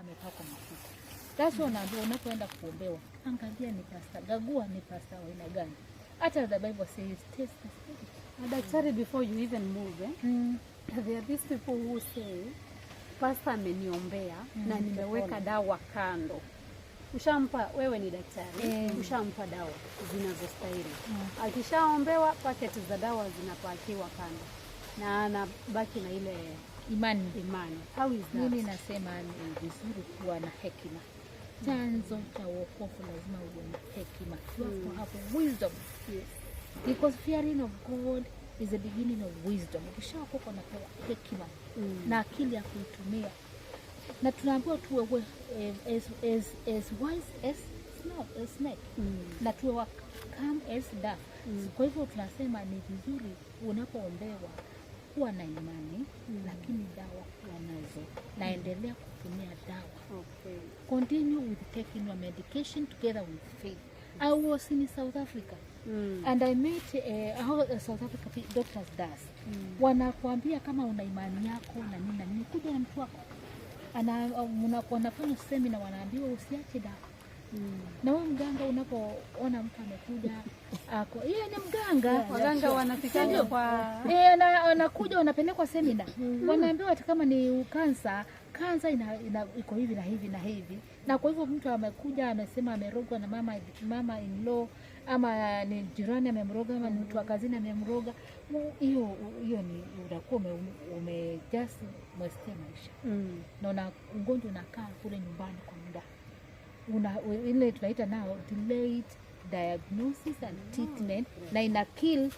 amepakwa mafuta. That's why unaambiwa unapoenda kuombewa, angalia ni pastor, gagua ni pastor wa aina gani. Hata the Bible says taste the spirit. Daktari, before you even move, there are these people who say pastor ameniombea na nimeweka dawa kando. Ushampa, wewe ni daktari, ushampa dawa zinazostahili. Akishaombewa paketi za dawa zinapakiwa kando na anabaki na ile imani. How is that? Mimi nasema ni vizuri kuwa na hekima. Chanzo cha wokovu lazima uwe na hekima. You have to have wisdom. Yes. Because fearing of God is the beginning of wisdom. Ukishaokoka unapewa hekima na akili ya kuitumia. Na tunaambiwa tuwe as wise as snake. Na tuwe calm as dove. Kwa hivyo tunasema ni vizuri unapoombewa kuwa na imani, lakini dawa kuwa nazo. Naendelea kutumia dawa. Okay. Continue with taking your medication together with faith. I was in South Africa and I met how South Africa doctors does. Wanakuambia kama una imani yako na nini na nini, kuja na mtu wako. Wanafanya seminar, wanaambiwa usiache dawa. Na wewe mganga unapoona mtu amekuja yeye ni mganga, waganga wanafikanga kwa anakuja wanapelekwa seminar. Wanaambiwa hata kama ni kansa iko hivi na hivi na hivi. Na kwa hivyo mtu amekuja amesema amerogwa na mama in law, ama ni jirani amemroga, ama ni mtu wa kazini amemroga, hiyo ni utakuwa umejasi mwestia maisha. Na ugonjwa unakaa kule nyumbani kwa muda. Ile tunaita nao delayed diagnosis and treatment, na ina kill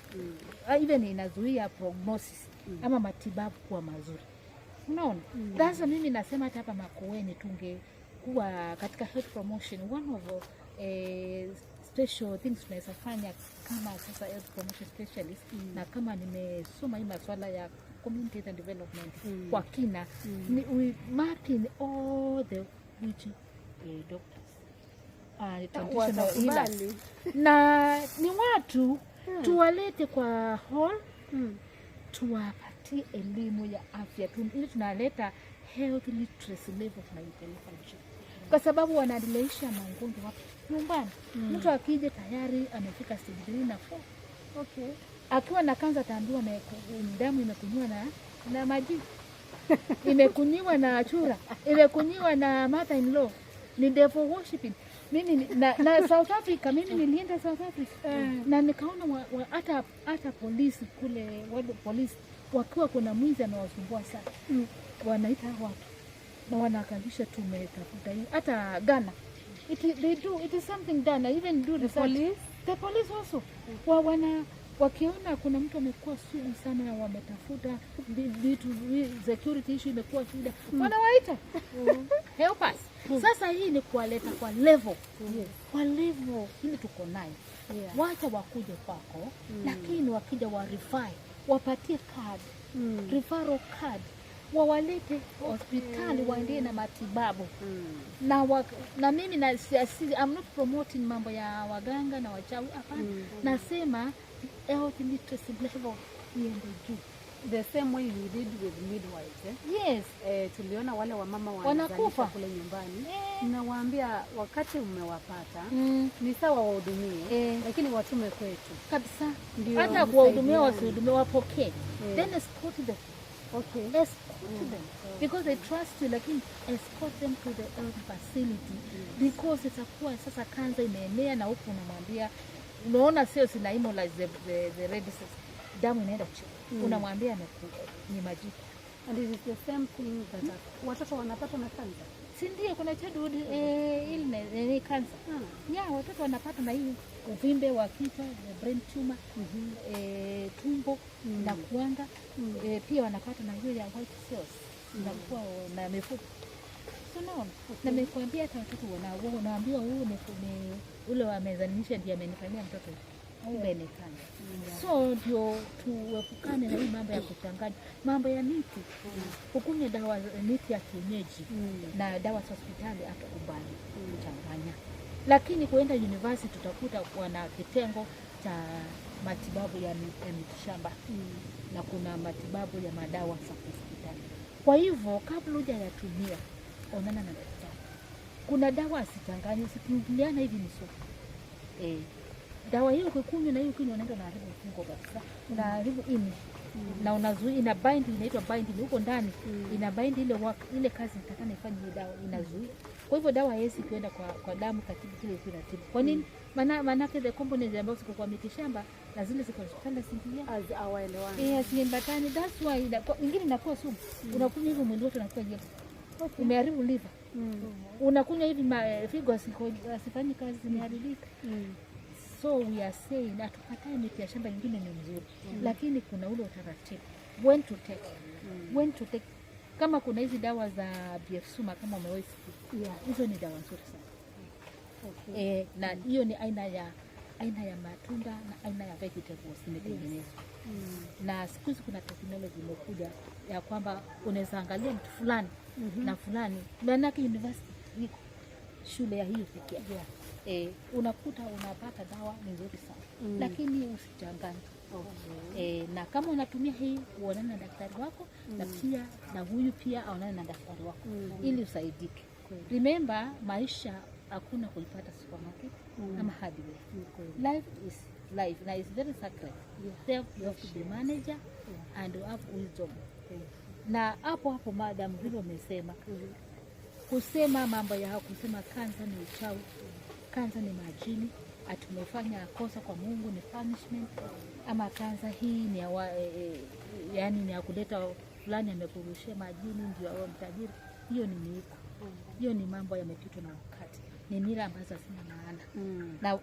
even inazuia prognosis ama matibabu kuwa mazuri. Unaona? Sasa mimi nasema hata hapa Makueni tungekuwa katika health promotion, one of special things tunaweza fanya kama sasa health promotion specialist, na kama nimesoma hii masuala ya community and development kwa kina, we mark in all the witch doctors traditional healers, na ni watu tuwalete kwa hall, tuwapatie elimu ya afya, ili tunaleta health literacy level tunaipeleka juu, kwa sababu wanadileisha magonjwa wapi nyumbani. Mtu akija tayari amefika stage 3 na 4. Okay. Akiwa na kansa ataambiwa damu imekunywa na maji imekunywa na chura, imekunywa na mother in law, ni devil worshiping. Mimi na South Africa, mimi nilienda South Africa na nikaona hata polisi kule, polisi wakiwa kuna mwizi amewasumbua sana, wanaita watu na wanakalisha tumetafuta hii. Hata Ghana it is something done, even do the police also wakiona kuna mtu amekuwa sugu sana, wametafuta vitu, security issue imekuwa shida, wanawaita help us. Sasa hii ni kuwaleta kwa level, kwa level hili tuko nayo. Wacha wakuje kwako, lakini wakija wa refer, wapatie card, referral card, wawalete hospitali waendee na matibabu. Na mimi I'm not promoting mambo ya waganga na wachawi, hapana. Nasema health literacy level iende juu. The same way you did with midwives, Yes. Tuliona wale wamama wanakufa kule nyumbani. Nawaambia wakati umewapata ni sawa wahudumie, lakini watume kwetu kabisa. Hata kuwahudumia wasihudumia, wapokee. Then escort them. Okay. Escort them. Because they trust you, lakini escort them to the health facility. Because itakuwa sasa kansa imeenea na huku unamwambia, unaona sio sina hemolyze the red cells, damu inaenda chini. Unamwambia ni majibu. And it is the same thing that watoto wanapata na kansa. Si ndio kuna childhood illness ni kansa. Watoto wanapata na hii uvimbe wa kichwa, brain tumor, tumbo na kuanga, pia wanapata na hiyo ya white cells na kuwa na mifupa. Unaona? Na nimekuambia hata watoto wanaambiwa huyu ni ule wa mezanisha ndiye amenifanyia mtoto ubenekana. So ndio tuepukane na hii mambo ya kuchanganya mambo ya miti. Ukunywe dawa miti ya kienyeji na dawa za hospitali atakubali kuchanganya. Lakini kuenda university tutakuta wana kitengo cha matibabu ya mitishamba na kuna matibabu ya madawa za hospitali. Kwa hivyo kabla hujayatumia onana na daktari. Kuna dawa asichanganye, usikimbiliana hivi ni sumu. Dawa hiyo ukikunywa na hiyo ukinywa unaenda na haribu ufungo kabisa. Unaharibu ini. Na unazuia, ina bind, inaitwa binding huko ndani. Ina bind ile kazi nitakana ifanye hiyo dawa, inazuia. Kwa hivyo dawa haiwezi kwenda kwa damu katibu kile kinatibu. Kwa nini? Manake the components ambazo ziko kwa mitishamba na zile ziko hospitali singia hawaelewani. Siambatani. That's why ingine inakuwa sumu. Unakunywa hivi mwili wote unakuwa yellow. Umeharibu liver. Unakunywa hivi figo asifanyi kazi, zimeharibika. So we are saying that tukatae miti ya shamba nyingine ni mzuri. Lakini kuna ule utaratibu. When to take. Kama kuna hizi dawa za BF Suma kama umewahi sikia. Hizo ni dawa nzuri sana. Na hiyo ni aina ya matunda na aina ya vegetables zimetengenezwa. Na siku hizi kuna technology imekuja ya kwamba unaweza angalia mtu fulani na fulani. Maanake university iko shule ya hiyo pekee. Unakuta unapata dawa nzuri sana. Lakini usichanganye. Na kama unatumia hii uonane na daktari wako na pia na huyu pia aonane na daktari wako ili usaidike. Remember, maisha hakuna kuipata supermarket ama hardware. Life is life na is very sacred. You have to be manager and you have wisdom. Na hapo madam vile umesema kusema mambo ya kusema kansa ni uchawi, kansa ni majini, atumefanya kosa kwa Mungu ni punishment, ama kansa hii ni yani ni ya kuleta fulani amekurushia majini ndio awe mtajiri. Hiyo ni miiko. Hiyo ni mambo yamepitwa na wakati. Ni mila ambazo hazina maana. Now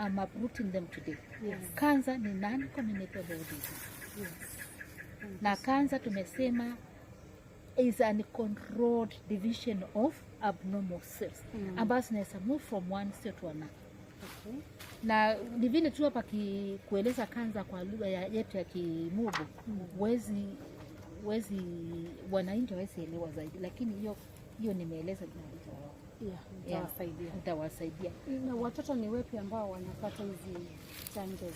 I'm uprooting them today. Kansa ni non-communicable disease. Na kansa tumesema is an uncontrolled division of abnormal cells ambazo zinaweza move from one cell to another. Na ni vile tu hapa kueleza kansa kwa lugha yetu ya Kimugu, wezi wananchi waelewa zaidi, lakini hiyo nimeeleza itawasaidia. Na watoto ni wepi ambao wanapata hizi chanjo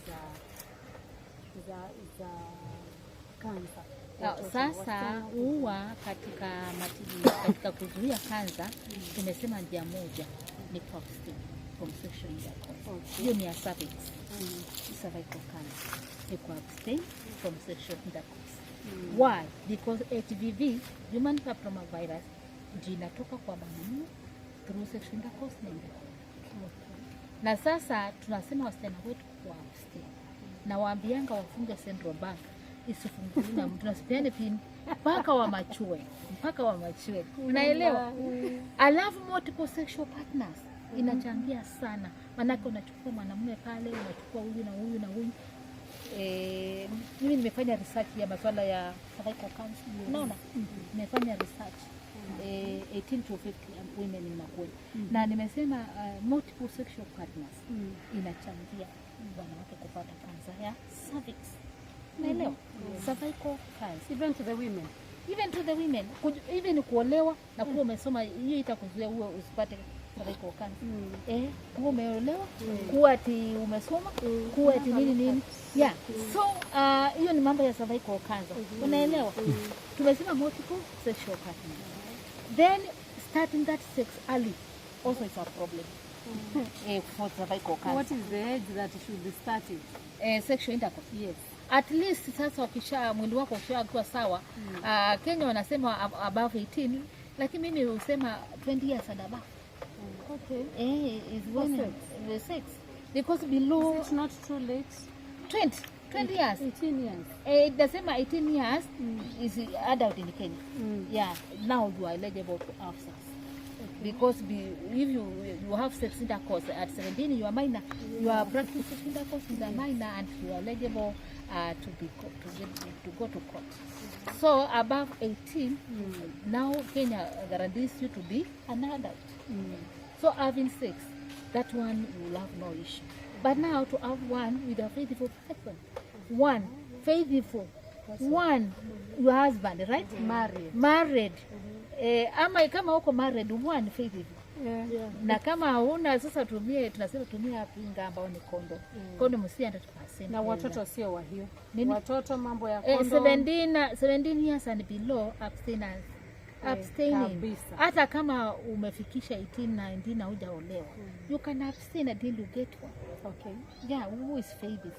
za kansa? Sasa huwa katika kuzuia kansa tumesema njia moja ni from sexual intercourse. Hiyo ni ya cervical cancer. Ni abstain from sexual intercourse. Why? Because HPV, human papillomavirus, inatoka kwa mwanaume through sexual intercourse. Na sasa tunasema wasichana wetu kwa abstain. Na waambianga wafunge central bank isifunguliwe na mtu nasipiane pin mpaka wa machue. Unaelewa? Alafu multiple sexual partners inachangia sana. Manake unachukua mwanamume pale, unachukua huyu na huyu na huyu. Mimi nimefanya research ya masuala ya cervical cancer. Unaona? Nimefanya research 18 to 50 women in Nakuru. Na nimesema multiple sexual partners inachangia wanawake kupata kansa ya cervix. Unaelewa? Cervical cancer. Even to the women. Even kuolewa na kuwa umesoma, hiyo itakuzuia uwe usipate cervical cancer. Kuwa umeolewa, kuwa ati umesoma, kuwa ati nini. So hiyo ni mambo ya cervical cancer. Unaelewa? Tumesema multiple sexual partners. Then starting that sex early also is a problem. For cervical cancer. What is the age that should be started? Sexual intercourse. Yes. At least sasa mwili wako ukishakuwa sawa. Kenya wanasema above 18, lakini mimi husema 20 years and above. Is when the sex. Because below it's not too late. 20 years. 18 years. Nasema 18 years is adult in Kenya. Now you are eligible to have sex. Because if you have sex intercourse at 17, you are minor. You are practicing sex intercourse with a minor, and you are eligible to go to court. So above 18, now Kenya guarantees you to be an adult. So having sex, that one you will have no issue. But now to have one with a faithful husband, one your husband, right? Married. Ama kama uko married, one faithful. Na kama hauna sasa tunasema tumia pinga ambao ni kondo. Kondo msiende tukasema. Na watoto sio wa hiyo. Watoto mambo ya kondo. 17 years and below abstinence abstaining. Kabisa. Hata kama umefikisha 18 19 na hujaolewa, you can abstain until you get one. Okay. Yeah, who is Phoebe?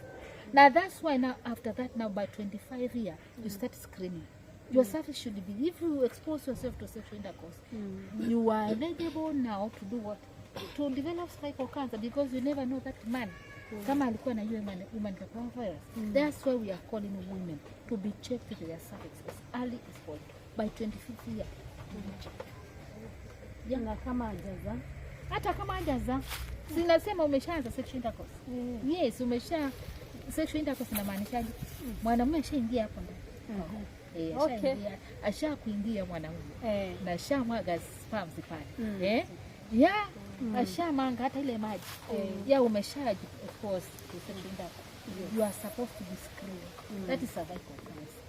Now that's why now after that, now by 25 years you start screening. Your service should be, if you expose yourself to sexual intercourse, you are eligible now to do what? To develop cervical cancer, because you never know that man kama alikuwa na human papillomavirus. That's why we are calling women to be checked their cervix as early as possible. By 25th year to be checked. Yeah. Na kama hajaza, hata kama hajaza, sinasema umeshaanza sexual intercourse. Yes, sexual intercourse inamaanishaje? Mwanamume ashaingia hapo ndani. Okay. Ashakuingia mwanamume. Na ashamwaga sperms pale. Ashamanga hata ile maji. Umeshaji of course to sexual intercourse. You are supposed to be screened. That is cervical cancer.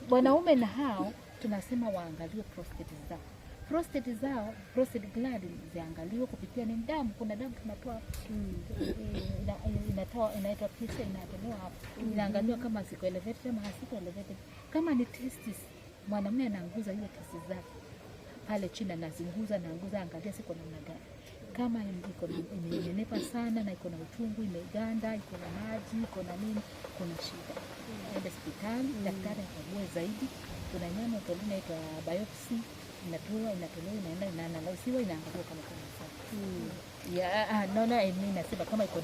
Wanaume na hao tunasema waangalie prostate zao. Prostate gland ziangaliwe kupitia ni damu. Kuna damu tunatoa inaitwa pisa, inatolewa hapo. Inaangaliwa kama ziko elevated ama haziko elevated. Kama ni testis, mwanamume anaanguza hiyo testis zake pale chini, anazinguza, angalia siko namna gani. Kama iko imenenepa sana na iko na utungu, imeganda, iko na maji, iko na nini, kuna shida. Ende hospitali, daktari akague zaidi. Kuna nyama inaitwa biopsy, inatolewa, inaanaliziwa, inaangaliwa kama kuna cancer. I mean nasema kama iko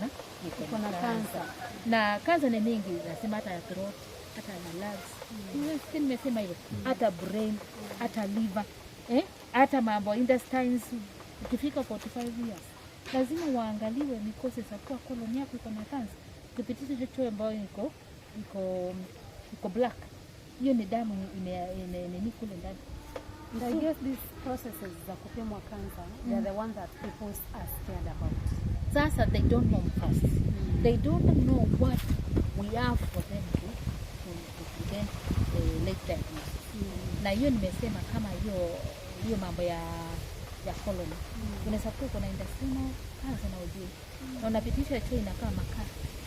na cancer. Na cancer ni mingi, nasema hata ya throat, hata na lungs. Nimesema hivyo, hata brain, hata liver, hata mambo intestines. Ukifika 45 years lazima waangaliwe mikosi za kwa colon yako iko na cancer. Ukipitisha chochote ambayo iko black, hiyo ni damu ni kule ndani. And I guess these processes za kupimwa cancer, they're the ones that people are scared about. Sasa they don't know first. They don't know what we have for them to prevent late diagnosis. Na hiyo nimesema kama hiyo mambo ya colon. Unaweza kuwa kuna intestinal cancer na ujui. Na unapitisha choo inakaa makaa.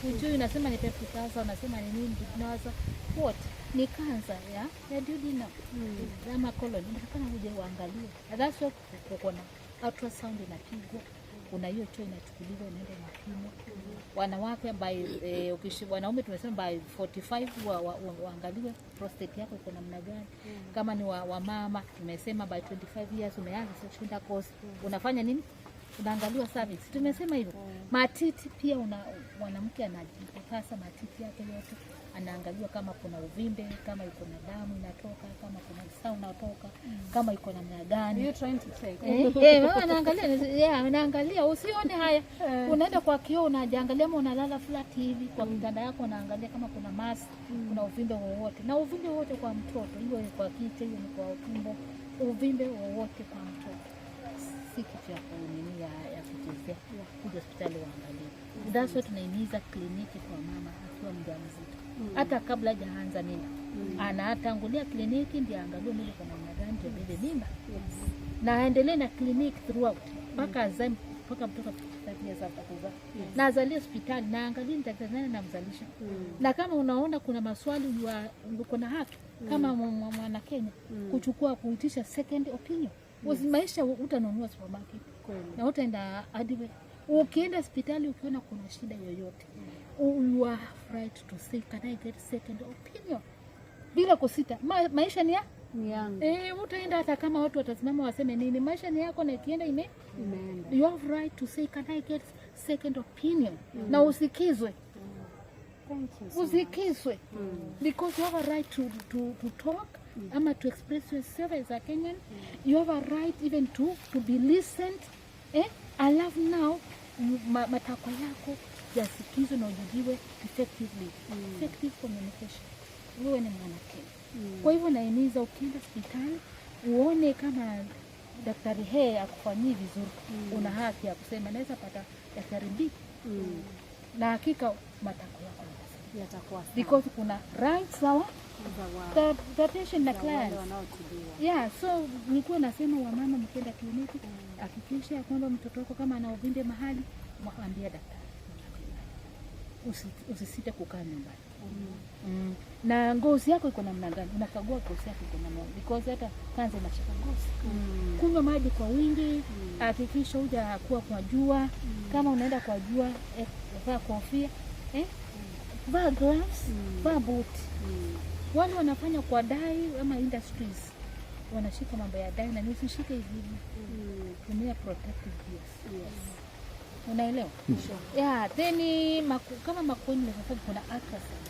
Ujui unasema ni peptic cancer, unasema ni nini, tunawaza what? Ni cancer ya duodenum. Ama colon. Unataka uje uangalie. That's why kuna ultrasound inapigwa. Kuna hiyo choo inachukuliwa, inaenda inapimwa. Wanawake wanaume tumesema by 45 waangaliwe prostate yako iko namna gani. Kama ni wa mama tumesema by 25 years umeanza sexual intercourse, unafanya nini? Unaangaliwa cervix. Tumesema hivyo. Matiti pia mwanamke anajipapasa matiti yake yote, anaangaliwa kama kuna uvimbe, kama iko na damu inatoka, kama kuna sauna inatoka, kama iko namna gani. You trying to check? Anaangalia usione haya. Unaenda kwa kioo unajiangalia, ama unalala flat hivi kwa kitanda yako, unaangalia kama kuna mass, kuna uvimbe wowote. Na uvimbe wowote kwa mtoto, hiyo ni kwa kichwa, hiyo ni kwa tumbo, uvimbe wowote kwa mtoto si kitu ya kuchezea. Kuja hospitali waangalie. That's why tunahimiza kliniki kwa mama akiwa mjamzito. Hata kabla hajaanza mimba. Anatangulia kliniki ndio angalie mwili kwa namna gani ndio bebe mimba. Na aendelee na kliniki throughout mpaka mtoto 55 years after kuzaa. Na azalie hospitali na angalie daktari nani anamzalisha. Na kama unaona kuna maswali uko na haki kama mwana Kenya kuitisha second opinion. Maisha utanunua supermarket na utaenda hadi ukienda hospitali ukiona kuna shida yoyote, you are right to say can I get second opinion bila kusita. Maisha ni yangu. Utaenda hata kama watu watasimama waseme nini, maisha ni yako, na ikienda you have right to say can I get second opinion. Na usikizwe. Thank you. Usikizwe. Because you have a right to talk. Ama to express yourself as a Kenyan. You have a right even to be listened. I love now matakwa yako yasikizwe na ujibiwe effectively. Effective communication. Wewe ni mwana Kenya. Kwa hivyo naimiza ukienda hospitali uone kama daktari akufanyii vizuri, una haki ya kusema naweza pata daktari B. Na hakika matakwa yako yatakuwa sawa. Because kuna rights sawa the patient na client. So nilikuwa nasema wamama mkienda kliniki hakikisha kwamba mtoto wako kama ana uvimbe mahali, mwambie daktari. Usisite kukaa nyumbani. Na ngozi yako iko namna gani? Unakagua ngozi yako iko namna gani? Because hata kansa inashika ngozi. Kunywa maji kwa wingi, hakikisha hujakuwa kwa jua. Kama unaenda kwa jua, vaa kofia, vaa gloves, vaa boot. Wale wanafanya kwa dai ama industries wanashika mambo ya dai, na nisishike hivi. Tumia protective gears. Unaelewa? Then kama makoni kuna ultrasound